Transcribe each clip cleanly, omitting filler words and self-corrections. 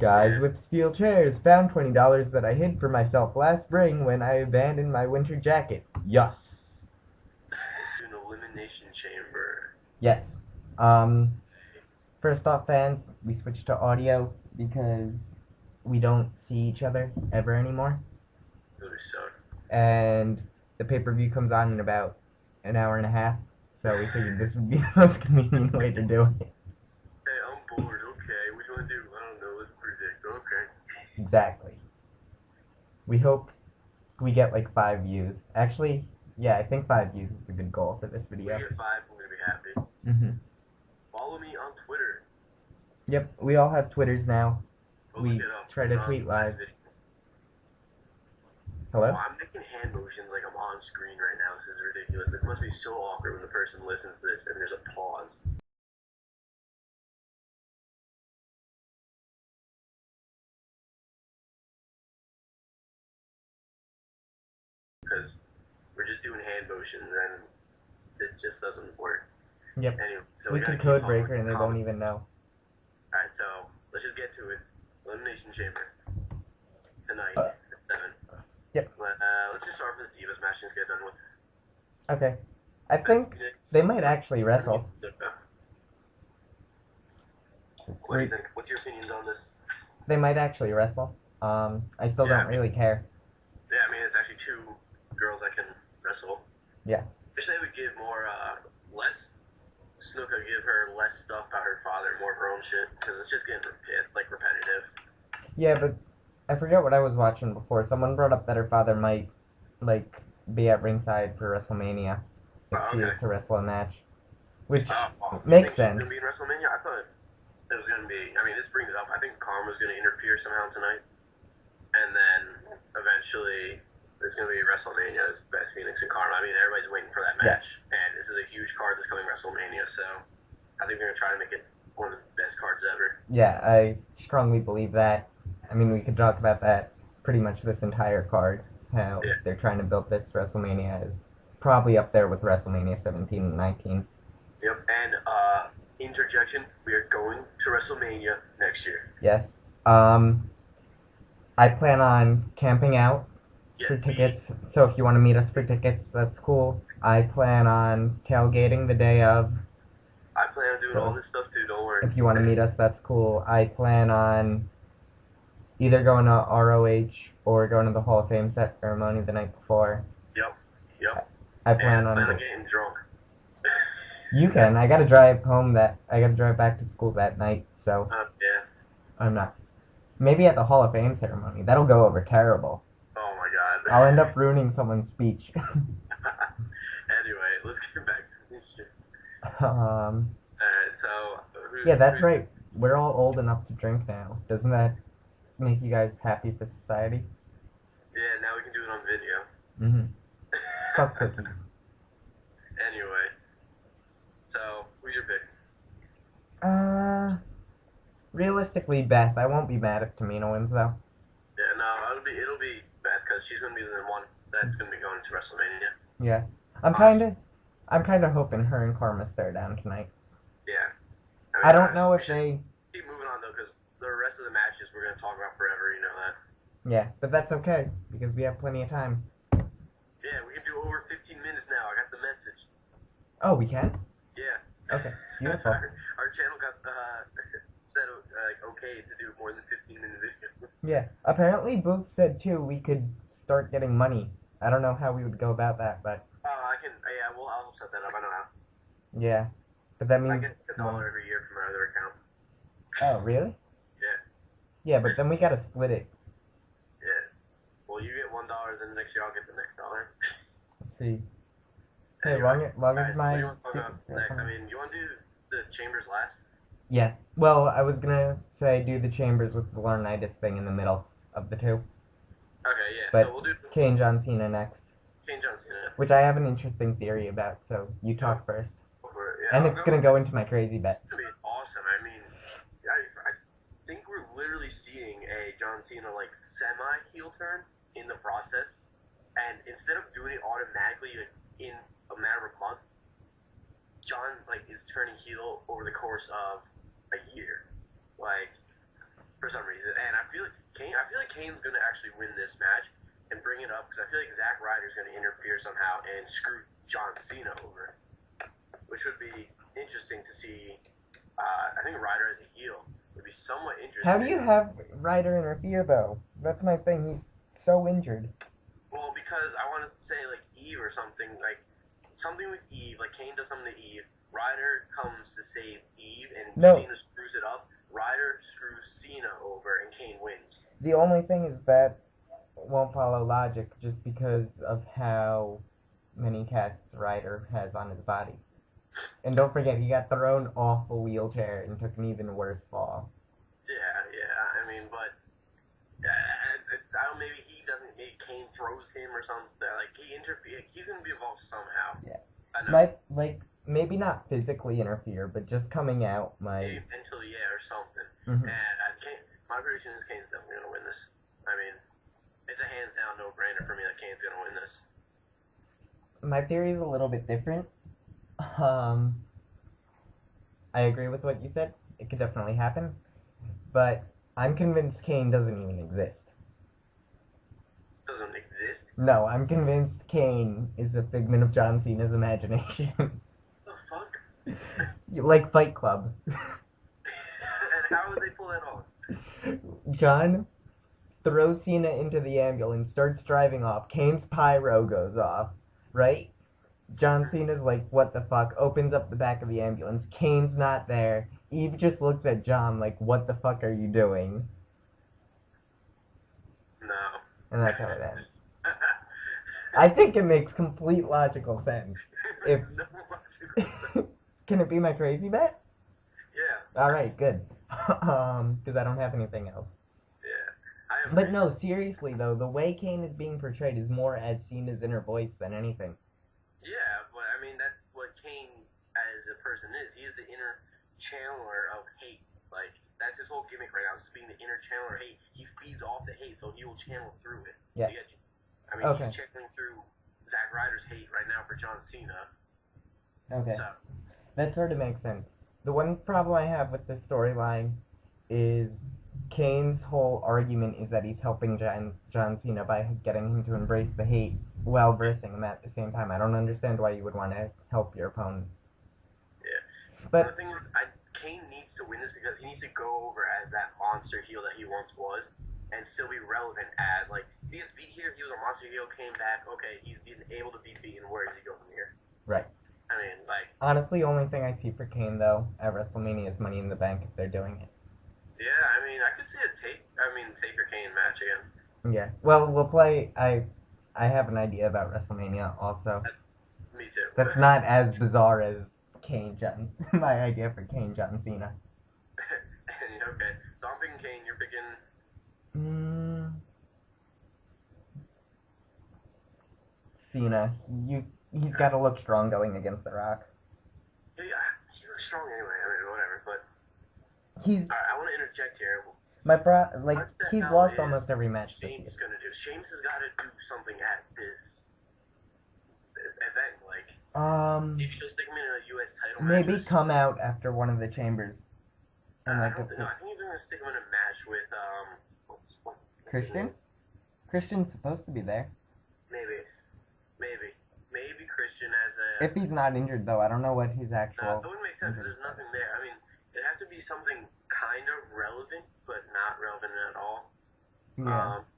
Guys Yeah, with steel chairs found $20 that I hid for myself last spring when I abandoned my winter jacket. Yes. let's do an elimination chamber. Yes. Um, First off, fans, we switched to audio because we don't see each other ever anymore. Really suck. And the pay-per-view comes on in about an hour and a half, so we figured this would be the most convenient way to do it. Hey, I'm bored. Okay, what do you want to do? I don't know. Let's predict. Okay. Exactly. We hope we get like 5 views. Actually, yeah, I think 5 views is a good goal for this We video. get five. I'm gonna be happy. Follow me on Twitter. Yep, we all have Twitters now. Go look We it up. try It was to on tweet last live. video. Oh, Hello? I'm making hand motions like I'm on screen right now. This is ridiculous. This must be so awkward when the person listens to this and there's a pause. Because we're just doing hand motions and it just doesn't work. Yep. Anyway, so We we gotta could keep code talking breaker and they won't even know. Alright, so let's just get to it. Elimination Chamber. Tonight at 7. Yep. Let's just start with the Divas Match and get done with. Okay. I think they might actually wrestle. What do you think? What's your opinions on this? They might actually wrestle. I still don't really care. Yeah, I mean, it's actually two girls that can wrestle. Yeah. Wish they would give more, less. Snuka give her less stuff about her father, more of her own shit, because it's just getting repetitive. Yeah, but I forget what I was watching before. Someone brought up that her father might, like, be at ringside for WrestleMania if Oh, she okay. is to wrestle a match, which You makes think she's sense. gonna be in WrestleMania? I thought it was gonna be. I mean, this brings it up. I think Karma's gonna interfere somehow tonight, and then eventually there's gonna be WrestleMania. Beth Phoenix and Karma. I mean, everybody's waiting for that match, and this is a huge card that's coming WrestleMania. So I think they're gonna try to make it one of the best cards ever. Yeah, I strongly believe that. I mean, we could talk about that pretty much this entire card. How they're trying to build this WrestleMania is probably up there with WrestleMania 17 and 19. Yep, and interjection, we are going to WrestleMania next year. Yes. I plan on camping out for tickets, so if you want to meet us for tickets, that's cool. I plan on tailgating the day of. I plan on doing all this stuff too, don't worry. If you want to meet us, that's cool. I plan on either going to ROH or going to the Hall of Fame ceremony the night before. Yep. I plan on getting drunk. You can. I gotta drive back to school that night, so. Yeah. I'm not. Maybe at the Hall of Fame ceremony. That'll go over terrible. Oh my god. I'll end up ruining someone's speech. Anyway, let's get back to this shit. Alright, so. Yeah, that's right. We're all old enough to drink now. Doesn't that make you guys happy for society? Yeah, now we can do it on video. Mm-hmm. Fuck cookies. Anyway. So, who's your pick? Realistically, Beth. I won't be mad if Tamina wins, though. Yeah, no, it'll be Beth, because she's gonna be the one that's gonna be going to WrestleMania. Yeah. I'm kinda hoping her and Karma stare down tonight. Yeah. I don't know if they... Keep moving on, though, because the rest of the matches we're going to talk about forever, you know that. Yeah, but that's okay, because we have plenty of time. Yeah, we can do over 15 minutes now. I got the message. Oh, we can? Yeah. Okay, beautiful. Our channel got said okay to do more than 15-minute videos. Yeah, apparently Boof said, too, we could start getting money. I don't know how we would go about that, but... I can, yeah, well, I'll set that up. I know how. Yeah, but that means... I get $1 every year from my other account. Oh, really? Yeah. Yeah, but then we gotta split it. Yeah. Well, you get $1, then the next year I'll get the next dollar. Let's see. Hey, Anyway, long as my... what do you want to talk about next? I mean, you want to do the chambers last? Yeah. Well, I was gonna say do the chambers with the Laurinaitis thing in the middle of the two. Okay, yeah. But so we'll do Kane John Cena next. Kane John Cena. Which I have an interesting theory about, so you talk first. Yeah, and it's gonna go into my crazy bet. It's gonna be awesome. I mean, I think we're literally seeing a John Cena like semi-heel turn in the process, and instead of doing it automatically in a matter of a month, John like is turning heel over the course of a year. Like for some reason. And I feel like Kane's gonna actually win this match and bring it up because I feel like Zack Ryder's gonna interfere somehow and screw John Cena over, which would be interesting to see. I think Ryder as a heel would be somewhat interesting. How do you have Ryder interfere though? That's my thing. He's so injured. Well, because I want to say like Eve or something, like something with Eve, like Kane does something to Eve, Ryder comes to save Eve, and Cena screws it up. Ryder screws Cena over, and Kane wins. The only thing is that won't follow logic just because of how many casts Ryder has on his body. And don't forget, he got thrown off a wheelchair and took an even worse fall. Yeah. I mean, but I don't. Maybe he doesn't. Maybe Kane throws him or something. Like he interferes. He's gonna be involved somehow. Yeah. I know. Like maybe not physically interfere, but just coming out might. Mentally, yeah, or something. Mm-hmm. And my prediction is Kane's definitely gonna win this. I mean, it's a hands down no brainer for me that Kane's gonna win this. My theory is a little bit different. I agree with what you said. It could definitely happen. But I'm convinced Kane doesn't even exist. Doesn't exist? No, I'm convinced Kane is a figment of John Cena's imagination. The fuck? Like Fight Club. And how would they pull that off? John throws Cena into the ambulance, starts driving off. Kane's pyro goes off, right? John Cena's like, what the fuck? Opens up the back of the ambulance. Kane's not there. Eve just looks at John like, what the fuck are you doing? No. And that's how it ends. I think it makes complete logical sense. If no logical sense. Can it be my crazy bet? Yeah. Alright, good. Because I don't have anything else. Yeah. But no, seriously though, the way Kane is being portrayed is more as Cena's inner voice than anything. Yeah, but I mean, that's what Kane as a person is. He is the inner channeler of hate. Like, that's his whole gimmick right now, is being the inner channeler of hate. He feeds off the hate, so he will channel through it. Yeah. I mean, he's channeling through Zack Ryder's hate right now for John Cena. Okay. So. That sort of makes sense. The one problem I have with this storyline is Kane's whole argument is that he's helping John Cena by getting him to embrace the hate while versing him at the same time. I don't understand why you would want to help your opponent. Yeah. But the thing is, Kane needs to win this because he needs to go over as that monster heel that he once was and still be relevant as, like, if he gets beat here, he was a monster heel, came back, okay, he's been able to be beaten, where does he go from here? Right. I mean, like... Honestly, only thing I see for Kane, though, at WrestleMania is Money in the Bank if they're doing it. Yeah, I mean, I could see a Taker Kane match again. Yeah. Well, we'll play... I have an idea about WrestleMania also. Me too. That's not as bizarre as my idea for Kane John Cena. Okay, so I'm picking Kane, you're picking... Cena. He's got to look strong going against The Rock. Yeah, he looks strong anyway, I mean, whatever, but... Alright, I want to interject here. He's lost almost every match this year. Sheamus gonna do? Sheamus has got to do something at this event, like... Maybe she'll stick him in a U.S. title match. Maybe come out after one of the chambers. And I think he's gonna stick him in a match with, Christian? Christian's supposed to be there. Maybe Christian as a... If he's not injured, though, I don't know what his actual... No, that wouldn't make sense. There's nothing there. I mean, it has to be something kind of relevant, but not relevant at all. Yeah.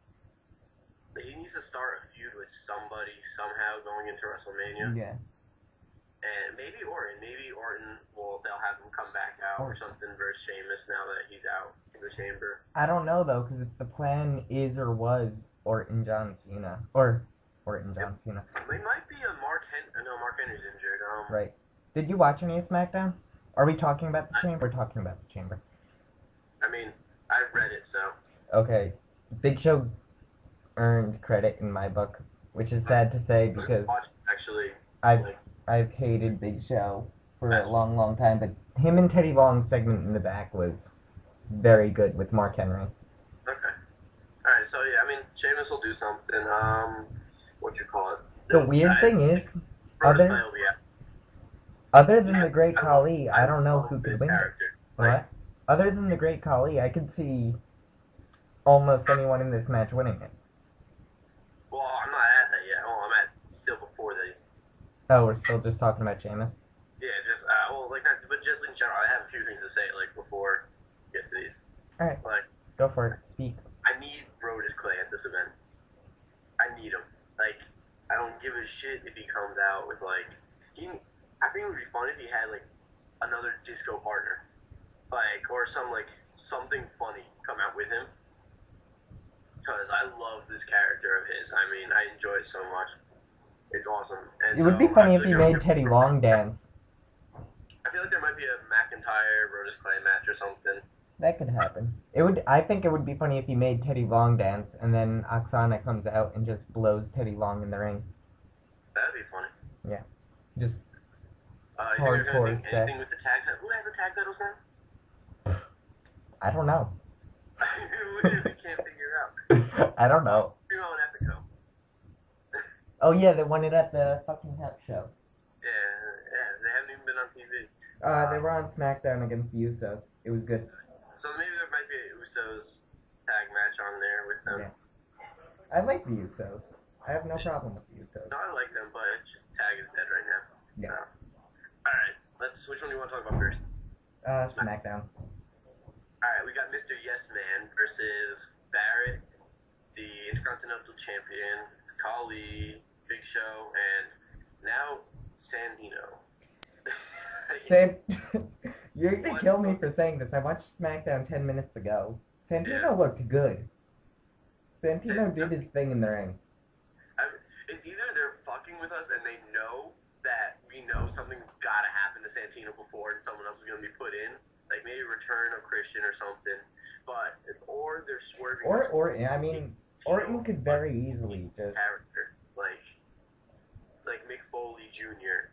He needs to start a feud with somebody somehow going into WrestleMania. Yeah. And maybe Orton. They'll have him come back out or something versus Sheamus now that he's out in the chamber. I don't know, though, because if the plan is or was Orton John Cena, or Orton John Cena. They might be a Mark Henry's injured. Right. Did you watch any of SmackDown? Are we talking about the chamber or talking about the chamber? I mean, I've read it, so. Okay. Big Show earned credit in my book, which is sad to say because actually, I've hated Big Show for a long, long time, but him and Teddy Long's segment in the back was very good with Mark Henry. Okay. Alright, so yeah, I mean, Sheamus will do something, The weird thing is, other than the Great Khali, I don't know who could win. What? Other than the Great Khali, I could see almost anyone in this match winning it. Well, I'm not at that yet. Oh, I'm at still before these. Oh, we're still just talking about Sheamus? Yeah, just but just in general, I have a few things to say before we get to these. Alright, Like, go for it. Speak. I need Brodus Clay at this event. I need him. Like, I don't give a shit if he comes out with I think it would be fun if he had another disco partner, or something funny come out with him. Because I love this character of his. I mean, I enjoy it so much. It's awesome. And It would be funny if he made Teddy Long dance. I feel like there might be a McIntyre Brodus Clay match or something. That could happen. I think it would be funny if he made Teddy Long dance, and then Oksana comes out and just blows Teddy Long in the ring. That'd be funny. Yeah. Just hardcore set. Anything with the tag title? Who has the tag titles now? I don't know. Literally can't figure out. I don't know. Primo and Epico. Oh yeah, they won it at the fucking Hep show. Yeah, they haven't even been on TV. They were on SmackDown against the Usos. It was good. So maybe there might be an Usos tag match on there with them. Yeah. I like the Usos. I have no problem with the Usos. No, I like them, but it's just tag is dead right now. Yeah. So. Alright, which one do you want to talk about first? SmackDown. Alright, we got Mr. Yes Man versus Barrett, the Intercontinental Champion, Khali, Big Show, and now Santino. You're gonna kill me for saying this. I watched SmackDown 10 minutes ago. Santino looked good. Santino did his thing in the ring. It's either they're fucking with us and they know that we know something's gotta happen to Santino before and someone else is gonna be put in, like maybe return of Christian or something, or they're swerving. I mean, Orton could very easily just character like Mick Foley Jr.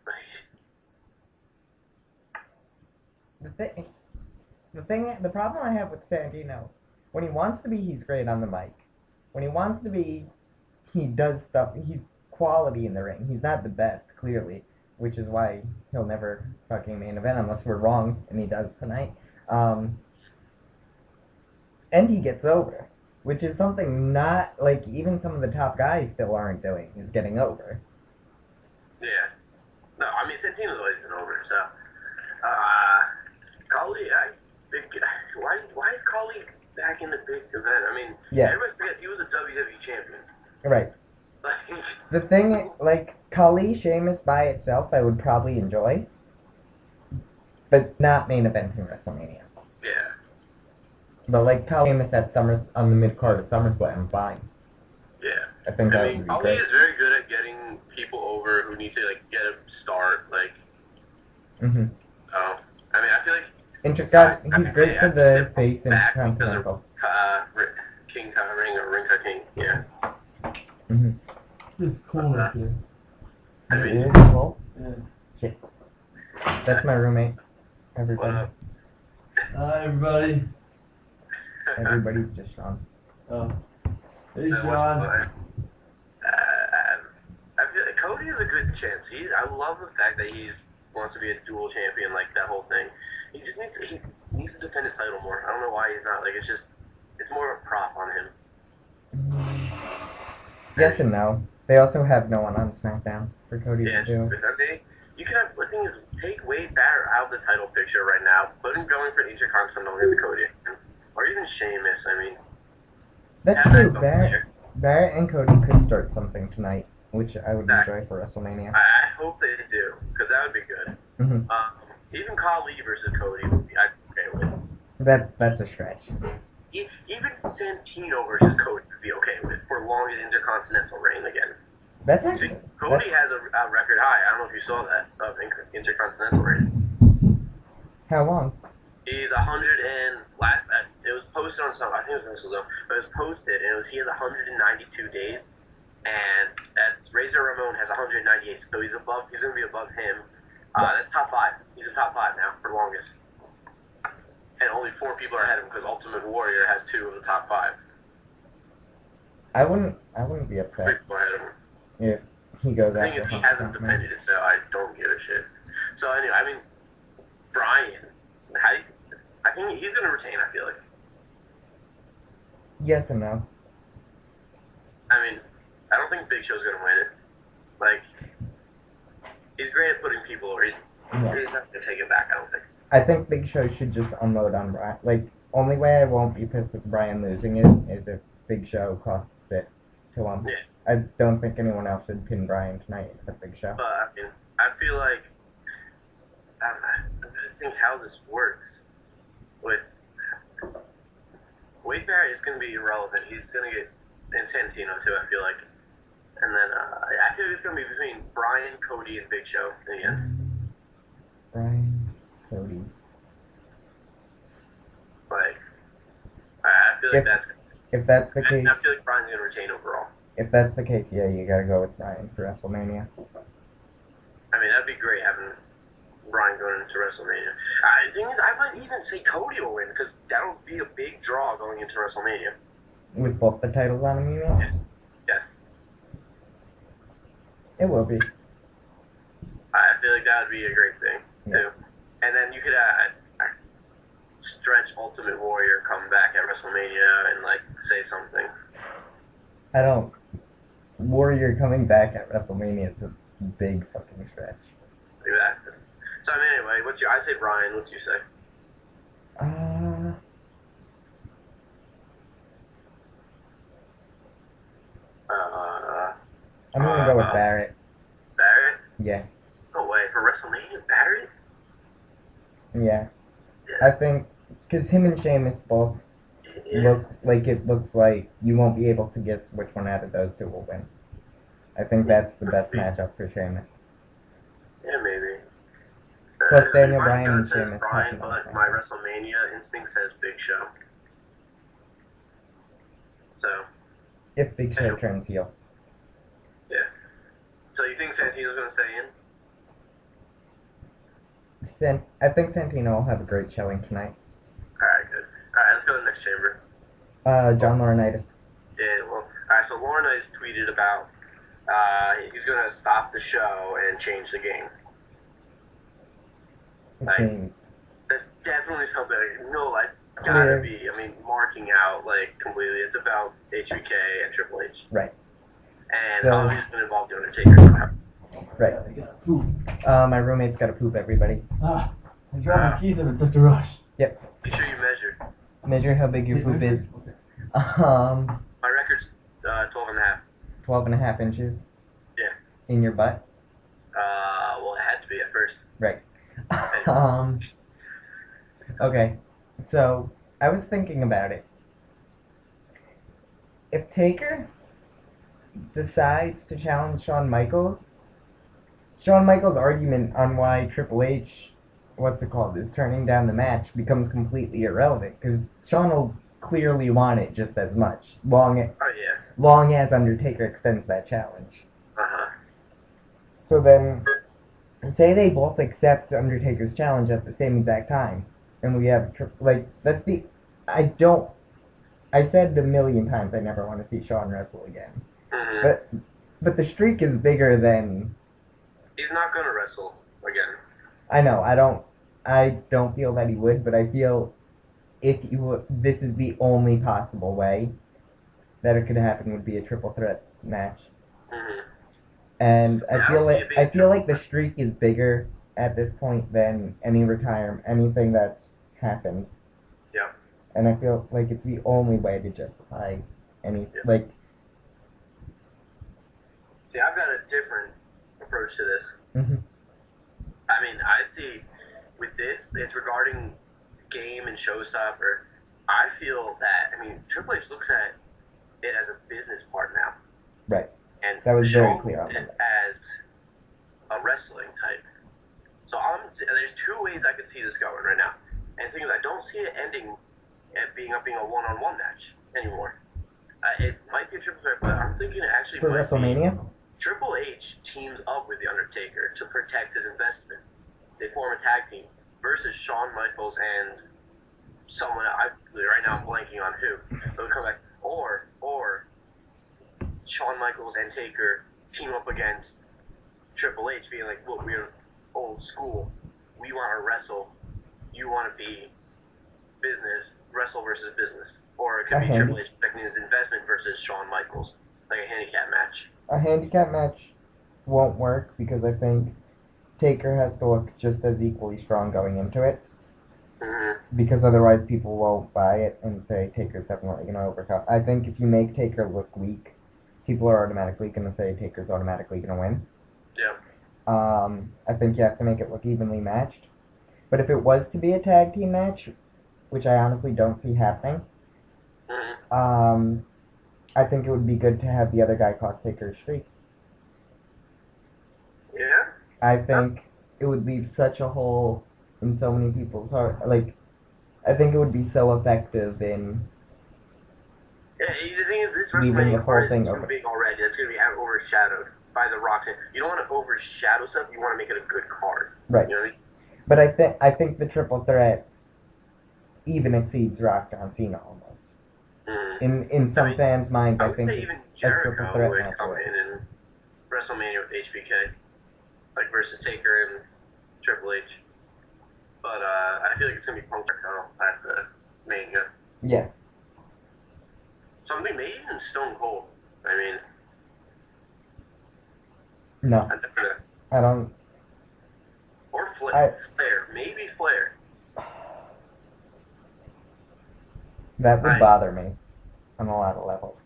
The problem I have with Santino, when he wants to be, he's great on the mic. When he wants to be, he does stuff. He's quality in the ring. He's not the best, clearly, which is why he'll never fucking main event unless we're wrong, and he does tonight. And he gets over, which is something not, even some of the top guys still aren't doing, is getting over. Yeah. No, I mean, Santino's always been over, so. Khali, why is Khali back in the big event? I mean, everybody forgets he was a WWE champion. Right. The thing, Khali, Sheamus by itself, I would probably enjoy, but not main event in WrestleMania. Yeah. But Khali, Sheamus at on the mid card of SummerSlam, fine. Yeah. I think that would be Khali great. is very good at getting people over who need to get a start. Mm-hmm. Oh, I mean, I feel like he's great for the face and Intercontinental. King Ring or Ring King, yeah. Mm-hmm. It's cool up here. I mean, Yeah. Shit. That's my roommate. Everybody. Hi, everybody. Everybody's just Sean. Oh. Hey, That was Sean. fun. I feel like Cody has a good chance. I love the fact that he wants to be a dual champion, that whole thing. He just needs to defend his title more. I don't know why he's not. It's more of a prop on him. Yes and no. They also have no one on SmackDown for Cody Yeah, to do. you can have. The thing is, take Wade Barrett out of the title picture right now. Put him going for the Intercontinental against Cody, or even Sheamus. I mean, That's true. Barrett and Cody could start something tonight, which I would enjoy for WrestleMania. I hope they do, because that would be good. Mm-hmm. Even Khali versus Cody would be I'd be okay with. That's a stretch. Even Santino versus Cody would be okay with for long as Intercontinental reign again. That's actually Cody has a record high. I don't know if you saw that of Intercontinental reign. How long? He's 100 and it was posted on some. I think it was WrestleZone, but it was posted and he has 192 days, and Razor Ramon has 198. So he's gonna be above him. That's top 5. He's in top 5 now for longest. And only 4 people are ahead of him because Ultimate Warrior has 2 of the top 5. I wouldn't be upset 3 people ahead of him. if he goes The thing after is, he Hunt hasn't Hunt. defended it, so I don't give a shit. So anyway, I mean, Brian, I think he's gonna retain. I feel like. Yes and no. I mean, I don't think Big Show's gonna win it. Like, he's great at putting people over. He's not gonna take it back. I don't think. I think Big Show should just unload on Brian. Like, only way I won't be pissed with Brian losing it is if Big Show costs it to him. Yeah. I don't think anyone else should pin Brian tonight except Big Show. But I mean, I feel like I don't know. I'm just think how this works with Wade Barrett is going to be irrelevant. He's going to get and Santino too. I feel like, and then I feel like it's going to be between Brian, Cody, and Big Show in the end. Brian, Cody. Like, I feel like If that's the case, I feel like Brian's going to retain overall. if that's the case, yeah, you gotta go with Brian for WrestleMania. I mean, that'd be great having Brian going into WrestleMania. The thing is, I might even say Cody will win because that'll be a big draw going into WrestleMania. With both the titles on him, you mean? Yes. Yes. It will be. I feel like that would be a great thing, too. And then you could stretch Ultimate Warrior come back at WrestleMania and, like, say something. I don't. Warrior coming back at WrestleMania is a big fucking stretch. Exactly. So, I mean, anyway, I say Brian, what do you say? I'm gonna go with Barrett. Barrett? Yeah. No way. For WrestleMania, Barrett? Yeah. I think, because him and Sheamus both look like it looks like you won't be able to guess which one out of those two will win. I think that's the best matchup for Sheamus. Yeah, maybe. Plus Daniel My Bryan gut and says Sheamus. Bryan, but my WrestleMania instinct says Big Show. So. If Big Show turns heel. Yeah. So you think Santino's going to stay in? I think Santino will have a great showing tonight. Alright, good. Alright, let's go to the next chamber. John Laurinaitis. Yeah, well, alright, so Laurinaitis tweeted about he's going to stop the show and change the game. It means. That's definitely something, gotta be, marking out, completely. It's about HBK and Triple H. Right. And So, probably it's going to involve the Undertaker somehow. Right. I gotta poop. My roommate's gotta poop, everybody. I dropped my keys in such a rush. Yep. Make sure you measure. Measure how big your poop is. Okay. My record's 12 and a half. 12.5 inches. Yeah. In your butt. Well, it had to be at first. Right. Okay. So, I was thinking about it. If Taker decides to challenge Shawn Michaels' argument on why Triple H, is turning down the match becomes completely irrelevant, because Shawn will clearly want it just as much, long as Undertaker extends that challenge. So then, say they both accept Undertaker's challenge at the same exact time, and we have, I said a million times I never want to see Shawn wrestle again. Mm-hmm. But the streak is bigger than... He's not going to wrestle again. I know, I don't feel that he would, but I feel this is the only possible way that it could happen would be a triple threat match. Mm-hmm. And Yeah, I feel like the streak is bigger at this point than anything that's happened. Yeah. And I feel like it's the only way to justify See, I've got a different approach to this. Mm-hmm. I see with this, it's regarding game and showstopper. I feel that, Triple H looks at it as a business part now. Right. And That was very Shawn clear on looks at it that. as a wrestling type. So there's two ways I could see this going right now. And the thing is, I don't see it ending at being a one-on-one match anymore. It might be a triple threat, but I'm thinking it actually For might WrestleMania? be Triple H teams up with The Undertaker to protect his investment. They form a tag team versus Shawn Michaels and someone, right now I'm blanking on who. So we come back, or Shawn Michaels and Taker team up against Triple H, being like, look, we're old school. We want to wrestle. You want to be business, wrestle versus business. Or it could be Triple H protecting McMahon's investment versus Shawn Michaels, like a handicap match. A handicap match won't work because I think Taker has to look just as equally strong going into it. Mm-hmm. Because otherwise people won't buy it and say Taker's definitely going to overcome. I think if you make Taker look weak, people are automatically going to say Taker's automatically going to win. Yeah. I think you have to make it look evenly matched. But if it was to be a tag team match, which I honestly don't see happening, I think it would be good to have the other guy cost Taker's streak. Yeah? I think it would leave such a hole in so many people's heart. Like, I think it would be so effective in... Yeah, the thing is, this leaving the WrestleMania whole card thing is too open. big already. It's going to be overshadowed by the Rock. You don't want to overshadow stuff. You want to make it a good card. Right. You know what I mean? But I think the triple threat even exceeds Rock, John, Cena almost. In some fans' minds, I think say even a triple Jericho threat would match come would. in and WrestleMania with HBK, like versus Taker and Triple H. But I feel like it's gonna be Punk Jericho at the Mania. Yeah. Something maybe even Stone Cold. I mean, No, I don't. or Flair. Maybe Flair. That would bother me on a lot of levels.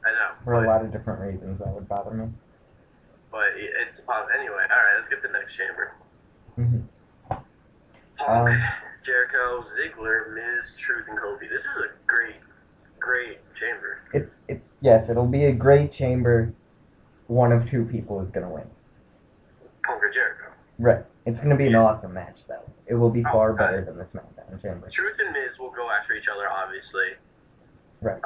I know. For a lot of different reasons, that would bother me. But it's possible. Anyway, alright, let's get to the next chamber. Mm-hmm. Punk, Jericho, Ziggler, Miz, Truth, and Kofi. This is a great chamber. Yes, it'll be a great chamber. One of two people is going to win. Punk or Jericho. Right. It's going to be an awesome match, though. It will be far better than the SmackDown chamber. Truth and Miz will go after each other, obviously. Right.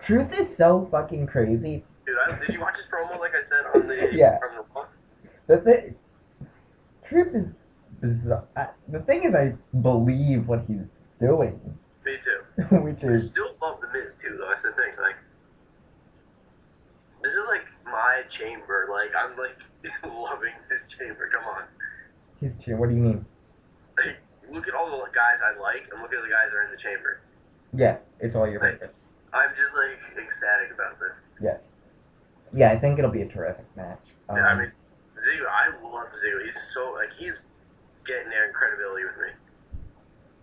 Truth is so fucking crazy. Dude, did you watch his promo, like I said, on the... Yeah. On Truth is bizarre. The thing is, I believe what he's doing. Me too. Which is... I still love the Miz, too, though. That's the thing. Like, this is, like, my chamber. Like, I'm, like, loving this chamber. Come on. His chamber? What do you mean? Like, look at all the guys I like, and look at the guys that are in the chamber. Yeah, it's all your favorites. I'm just, like, ecstatic about this. Yes. Yeah, I think it'll be a terrific match. Yeah, I mean, Ziggler, I love Ziggler. He's so, like, he's getting there in credibility with me.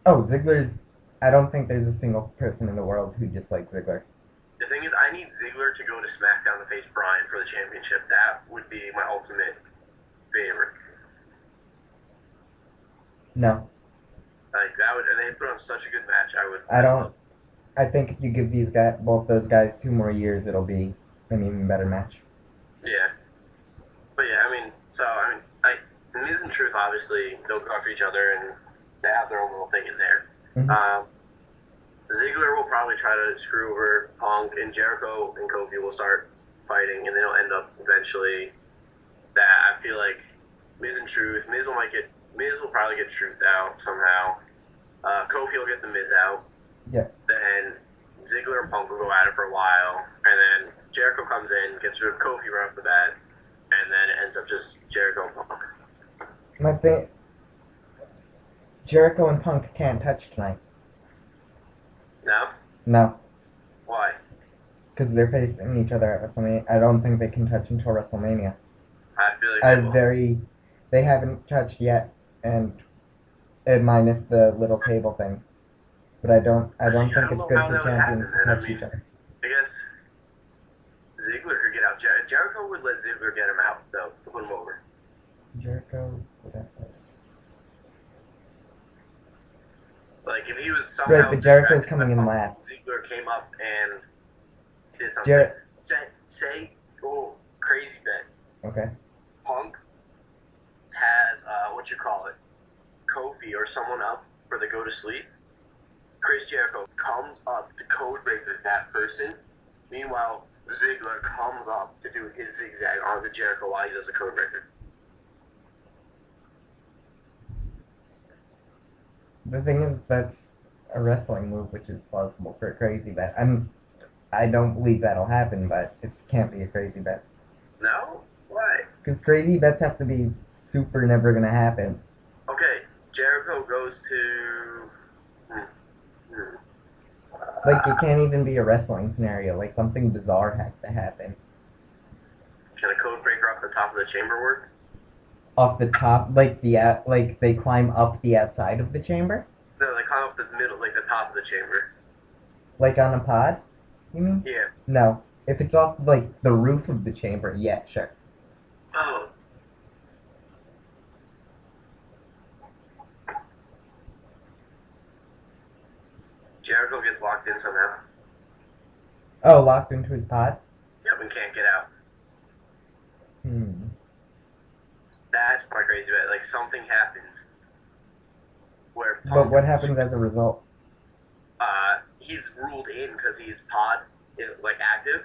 Oh, Ziggler's... I don't think there's a single person in the world who dislikes Ziggler. The thing is, I need Ziggler to go to SmackDown to face Bryan for the championship. That would be my ultimate favorite. No. Like, that would, and they put on such a good match. I think if you give both those guys 2 more years, it'll be an even better match. Yeah. But yeah, I mean, Miz and Truth, obviously, they'll go after each other, and they have their own little thing in there. Mm-hmm. Ziggler will probably try to screw over Punk, and Jericho and Kofi will start fighting, and then it'll end up eventually that I feel like Miz and Truth, Miz will probably get Truth out somehow. Kofi will get the Miz out. Yeah. Then Ziggler and Punk will go at it for a while, and then Jericho comes in, gets rid of Kofi right off the bat, and then it ends up just Jericho and Punk. Jericho and Punk can't touch tonight. No? No. Why? Because they're facing each other at WrestleMania. I don't think they can touch until WrestleMania. I feel like they haven't touched yet, and minus the little table thing. But I don't think it's good for champions to touch each other. I guess Ziggler could get out. Jericho would let Ziggler get him out, though, to put him over. Jericho would have to... Like, if he was somehow... Right, but Jericho's coming in last. Ziggler came up and did something. Crazy bet. Okay. Punk has, Kofi or someone up for the go to sleep. Chris Jericho comes up to code break that person. Meanwhile, Ziggler comes up to do his zigzag onto Jericho while he does a code breaker. The thing is, that's a wrestling move, which is plausible for a crazy bet. I don't believe that'll happen, but it can't be a crazy bet. No? Why? Because crazy bets have to be super never gonna happen. Okay, Jericho goes to... Like, it can't even be a wrestling scenario. Like, something bizarre has to happen. Can a code breaker off the top of the chamber work? Off the top, like, like, they climb up the outside of the chamber? No, they climb up the middle, like the top of the chamber. Like on a pod? You mean? Yeah. No. If it's off, like, the roof of the chamber, yeah, sure. Oh. Jericho gets locked in somehow. Oh, locked into his pod? Yep, and can't get out. That's my crazy bet. Like, something happens where But what happens as a result? he's ruled in because his pod is, like, active.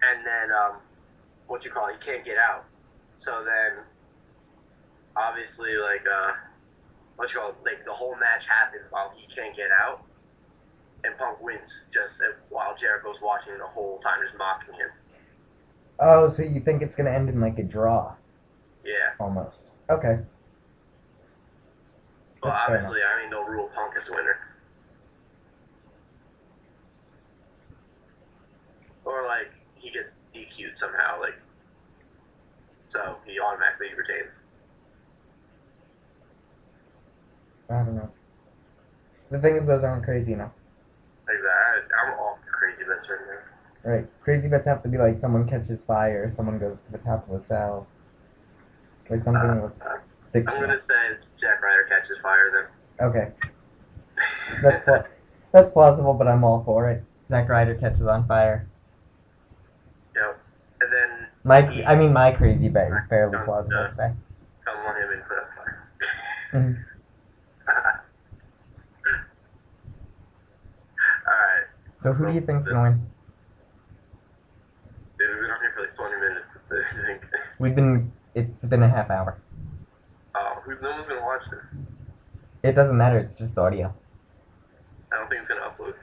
And then, he can't get out. So then, obviously, like, like, the whole match happens while he can't get out. And Punk wins just while Jericho's watching the whole time, just mocking him. Oh, so you think it's gonna end in, like, a draw? Yeah. Almost. Okay. Well, That's fair obviously, I mean, they'll rule Punk as winner. Or, like, he gets DQ'd somehow, like, so he automatically retains. I don't know. The thing is, those aren't crazy enough. Exactly. I'm all for crazy bets right now. Right. Crazy bets have to be like someone catches fire, someone goes to the top of a cell. Like something that's I'm fictional. gonna say Jack Ryder catches fire then. Okay. That's plausible, but I'm all for it. Zack Ryder catches on fire. Yep. And then My crazy bet is fairly plausible today. come on him and put up fire. Mhm. Alright. So who do you think's gonna win? Dude, we've been on here for like 20 minutes. It's been a half hour. Oh, no one's gonna watch this. It doesn't matter, it's just audio. I don't think it's gonna upload.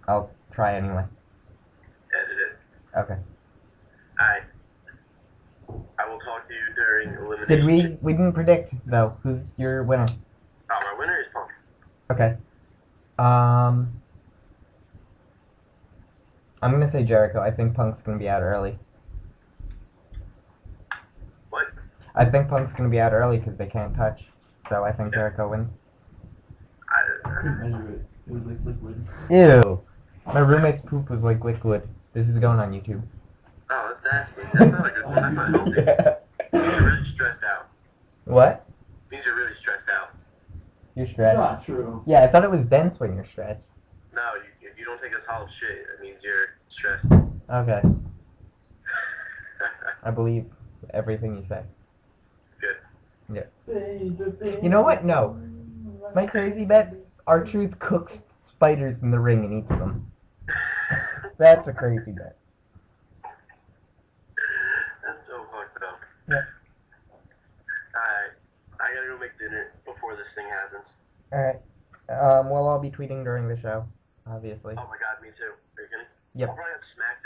I'll try anyway. Edit it. Okay. Alright. I will talk to you during Elimination Chamber. We didn't predict, though, who's your winner? Oh, my winner is Punk. Okay. I'm gonna say Jericho. I think Punk's gonna be out early. What? I think Punk's gonna be out early because they can't touch. So I think Jericho wins. I couldn't measure it. It was like liquid. Ew. My roommate's poop was like liquid. This is going on YouTube. Oh, that's nasty. That's not a good one. That's not healthy. Means you're really stressed out. What? Means you're really stressed out. You're stretched? Not true. Yeah, I thought it was dense when you're stretched. No, if you don't take a solid shit, it means you're stressed. Okay. I believe everything you say. Good. Yeah. You know what? No. My crazy bet, R-Truth cooks spiders in the ring and eats them. That's a crazy bet. That's so fucked up. Yeah. Alright. I gotta go make dinner before this thing happens. Alright. Well, I'll be tweeting during the show, obviously. Oh my god, me too. Are you kidding? Yep. I'll probably have SmackDown.